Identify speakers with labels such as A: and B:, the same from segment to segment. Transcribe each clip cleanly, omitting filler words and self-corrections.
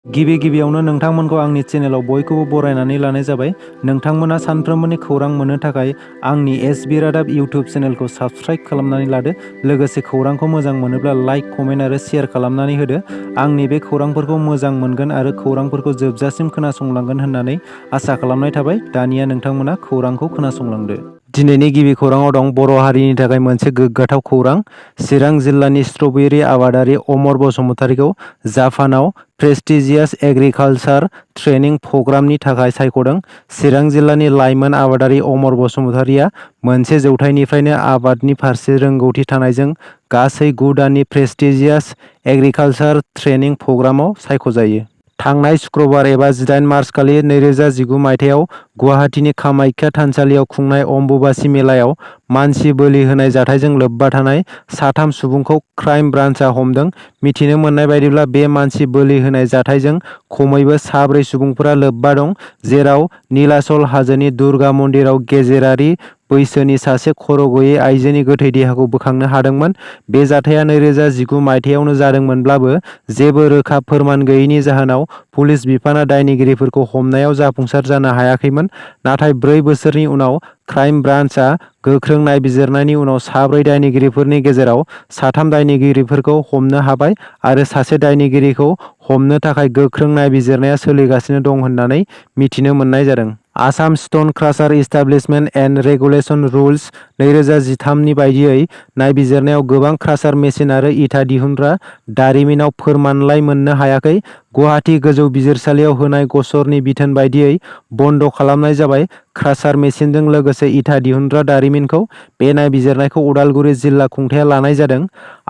A: गिबियावनो नोंथांमोनखौ आंनि चेनेलाव बयखौबो बरायनानै लानाय जाबाय। नोंथांमोना सानफ्रोमबोनि खौरां मोननो थाखाय आंनि एसबि रादाब इउटिउब चेनेलखौ साबस्क्राइब खालामनानै लादो। लोगोसे खौरांखौ मोजां मोनोब्ला लाइक, कमेन्ट आरो शेयार खालामनानै होदो। आंनि बे खौरांफोरखौ मोजां मोनगोन आरो खौरांफोरखौ जोबजासिम खोनासंलांगोन होननानै आसा खालामनाय थाबाय। दानिया नोंथांमोना खौरांखौ खोनासंलांदो। दिनैनि गिबि खौराङाव दं बर' हारिनि थाखाय मोनसे गोग्गाथाव खौरां। चिरां जिल्लानि स्ट्रबेरी आबादारि अमर बसुमतारीखौ जापानाव प्रेस्टिजियास एग्रिकालचार ट्रेनिं प्रग्रामनि थाखाय सायख'दों। चिरां जिल्लानि लाइमोन आबादारि अमर बसुमतारीया मोनसे जौथाइनिफ्रायनो आबादनि फारसे रोंगौथि थानायजों गासै 9 दाननि प्रेस्टिजियास एग्रिकालचार ट्रेनिं प्रग्रामाव सायख'जायो। थांनाय शुक्रबार एबा 18 मार्च खालि 2019 मायथाइयाव गुवाहाटीनि कामाख्या थानसालियाव खुंनाय अम्बुबाची मेलायाव मानसि बोलि होनाय जाथायजों लोब्बा थानाय 3 सुबुंखौ क्राइम ब्रान्चआ हमदों। मिथिनो मोननाय बायदिब्ला बे मानसि बोलि होनाय जाथायजों खमैबो 4 सुबुंफोरा लोब्बा दं, जेराव नीलाचल हाजोनि दुर्गा मन्दिराव गेजेरारि बैसोनि सासे खर' गैयै आइजोनि गोथै देहाखौ बोखांनो हादोंमोन। बे जाथाया 2019 मायथाइयावनो जादोंमोनब्लाबो जेबो रोखा फोरमान गैयैनि जाहोनाव पुलिस बिफाना दायनिगिरिफोरखौ हमनायाव जाफुंसार जानो हायाखैमोन। नाथाय 4 बोसोरनि उनाव क्राइम ब्रान्चआ गोख्रों नायबिजिरनायनि उनाव 4 दायनिगिरिफोरनि गेजेराव 3 दायनिगिरिफोरखौ हमनो हाबाय आरो सासे दायनिगिरिखौ हमनो थाखाय गोख्रों नायबिजिरनाया सोलिगासिनो दं होननानै मिथिनो मोननाय जादों। Assam stone crusher establishment and regulation rules 2013 नि बायदियै नायबिजिरनायाव गोबां क्रासार मेसिन आरो इटा दिहुनग्रा दारिमिनाव फोरमानलाइ मोननो हायाखै। गुवाहाटी गोजौ बिजिरसालियाव होनाय गसरनि बिथोन बायदियै बन्द' खालामनाय जाबाय। क्रासार मेसिनजों लोगोसे इटा दिहुनग्रा दारिमिनखौ। बे नायबिजिरनायखौ उदालगुरि जिल्ला खुंथाया लानाय जादों।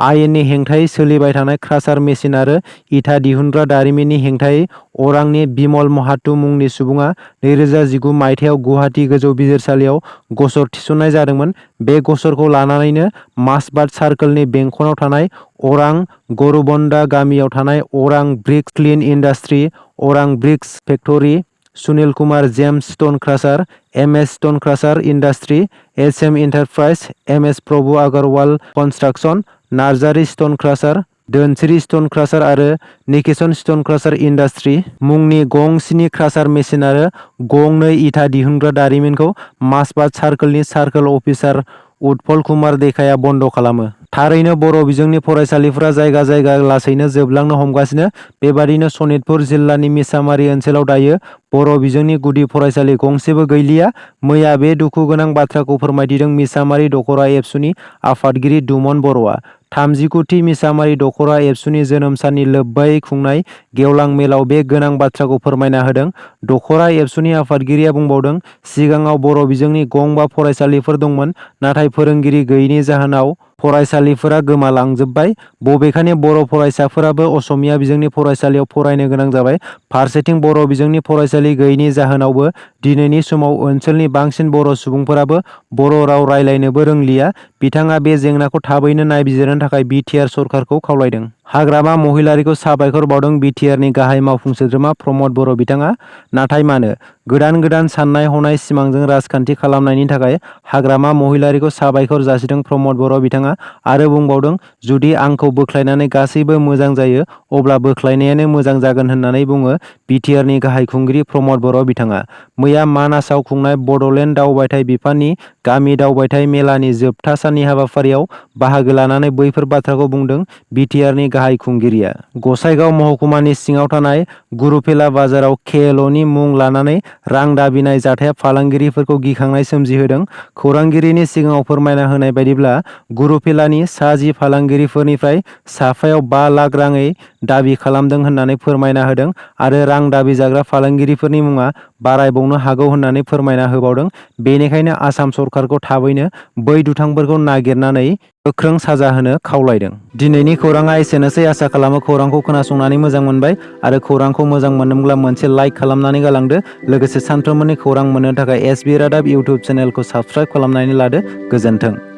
A: आयेननि हेंथायै सोलिबाय थानाय क्रासार मेसिन आरो इटा दिहुनग्रा दारिमिननि हेंथायै अरांनि बिमल महातो मुंनि सुबुङा 2019 मायथाइयाव गुवाहाटी गोजौ बिजिरसालियाव गसर थिसननाय जादोंमोन। बे गसरखौ लानानैनो मासबाद सार्कलनि बेंखनाव थानाय अरां गरुबन्दा गामियाव थानाय अरां ब्रिक्स क्लिन इन्डास्ट्रि, अरां bricks factory, Sunil Kumar James stone crusher, MS stone crusher industry, SM enterprise, MS Prabhu Agarwal construction, Narzary stone crusher, Dhansiri stone crusher आरो निकेसन स्टोन क्रासार इन्डास्ट्रि मुंनि गं 7 क्रासार मेसिन आरो गं 2 इटा दिहुनग्रा दारिमिनखौ मासबाद सार्कलनि सार्कल अफिसार उत्पल कुमार देखाया बन्द' खालामो। थारैनो बर' बिजोंनि फरायसालिफोरा जायगा जायगा लासैनो जोबलांनो हमगासिनो। बेबादिनो सनितपुर जिल्लानि मिसामारि ओनसोलाव दायो बर' बिजोंनि गुदि फरायसालि गंसेबो गैलिया। मैया बे दुखु गोनां बाथ्राखौ फोरमायथिदों मिसामारि दख'रा एबसुनि आफादगिरि दुमन बर'आ। 39थि मिसामारि दख'रा एबसुनि जोनोम साननि लोब्बायै खुंनाय गेवलां मेलाव बे गोनां बाथ्राखौ फोरमायना होदों। दख'रा एबसुनि आफादगिरिया बुंबावदों, सिगाङाव बर' बिजोंनि गंबा फरायसालिफोर दंमोन, नाथाय फोरोंगिरि गैयैनि जाहोनाव फरायसालिफोरा गोमालांजोब्बाय। बबेखानि बर' फरायसाफोराबो असमिया बिजोंनि फरायसालियाव फरायनो गोनां जाबाय। फारसेथिं बर' बिजोंनि फरायसालि गैयैनि जाहोनावबो दिनैनि समाव ओनसोलनि बांसिन बर' सुबुंफोराबो बर' राव रायलायनोबो रोंलिया। बिथाङा बे जेंनाखौ थाबैनो नायबिजिरनो थाखाय बिटिआर सरकारखौ खावलायदों। हाग्रामा महिलारिखौ साबायखर बावदों बिटिआरनि गाहाय मावफुं सोद्रोमा प्रमद बर' बिथाङा। नाथाय मानो? गोदान साननाय हनाय सिमांजों राजखान्थि खालामनायनि थाखाय हाग्रामा महिलारिखौ साबायखर जासिदों प्रमद बर' बिथाङा आरो बुंबावदों, जुदि आंखौ बोख्लायनानै गासैबो मोजां जायो अब्ला बोख्लायनायानो मोजां जागोन होननानै बुङो बिटिआरनि गाहाय खुंगिरि प्रमद बर' बिथाङा। मैया मानासाव खुंनाय बड'लेण्ड दावबायथाय बिफाननि गामि दावबायथाय मेलानि जोबथा साननि हाबाफारियाव बाहागो लानानै बैफोर बाथ्राखौ बुंदों बिटिआरनि गाहाय खुंगिरिया। गसाइगाव महकुमानि सिङाव थानाय गुरुफेला बाजाराव केएलअनि मुं लानानै रां दाबिनाय जाथाया फालांगिरिफोरखौ गिखांनाय सोमजिहोदों। खौरांगिरिनि सिगाङाव फोरमायना होनाय बायदिब्ला गुरुफेलानि सा 10 फालांगिरिफोरनिफ्राय साफायाव 5 लाख राङै दाबि खालामदों होननानै फोरमायना होदों आरो रां दाबि जाग्रा फालांगिरिफोरनि मुङा बारायबावनो हागौ होननानै फोरमायना होबावदों। बेनिखायनो आसाम सरकारखौ थाबैनो बै दुथांफोरखौ नागिरनानै गोख्रों साजा होनो खावलायदों। दिनैनि खौराङा एसेनोसै। आसा खालामो खौरांखौ खोनासंनानै मोजां मोनबाय आरो खौरांखौ मोजां मोनदोंब्ला मोनसे लाइक खालामनानै गालांदो। लोगोसे सानफ्रोमबोनि खौरां मोननो थाखाय एसबि रादाब इउटिउब चेनेलखौ साबस्क्राइब खालामनानै लादो। गोजोन्थों।